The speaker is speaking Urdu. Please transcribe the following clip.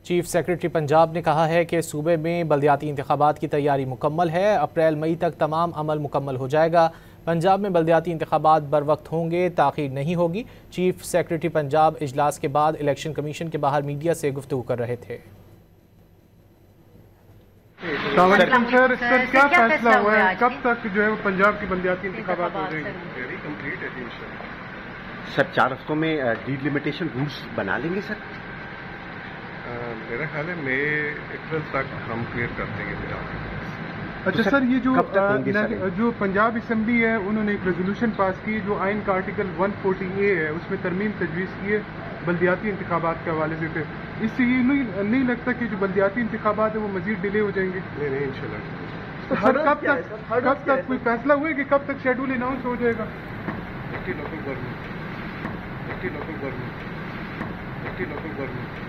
چیف سیکرٹری پنجاب نے کہا ہے کہ صوبے میں بلدیاتی انتخابات کی تیاری مکمل ہے، اپریل مئی تک تمام عمل مکمل ہو جائے گا۔ پنجاب میں بلدیاتی انتخابات بروقت ہوں گے، تاخیر نہیں ہوگی۔ چیف سیکرٹری پنجاب اجلاس کے بعد الیکشن کمیشن کے باہر میڈیا سے گفتگو کر رہے تھے۔ سر کیا فیصلہ ہوا ہے؟ کب تک جو ہے وہ پنجاب کی بلدیاتی انتخابات ہو جائیں گے؟ سر 4 ہفتوں میں ڈیڈ لمیٹیشن رولز بنا لیں گے سر؟ میرا خیال ہے مئی اپریل تک ہم کلیئر کر دیں گے۔ اچھا سر، یہ جو پنجاب اسمبلی ہے انہوں نے ایک ریزولوشن پاس کی جو آئین کا آرٹیکل 140A ہے، اس میں ترمیم تجویز کی ہے بلدیاتی انتخابات کے حوالے سے، اس سے یہ نہیں لگتا کہ جو بلدیاتی انتخابات ہیں وہ مزید ڈیلے ہو جائیں گے؟ نہیں انشاءاللہ۔ سر کب تک کوئی فیصلہ ہوئے کہ کب تک شیڈول اناؤنس ہو جائے گا؟ Local government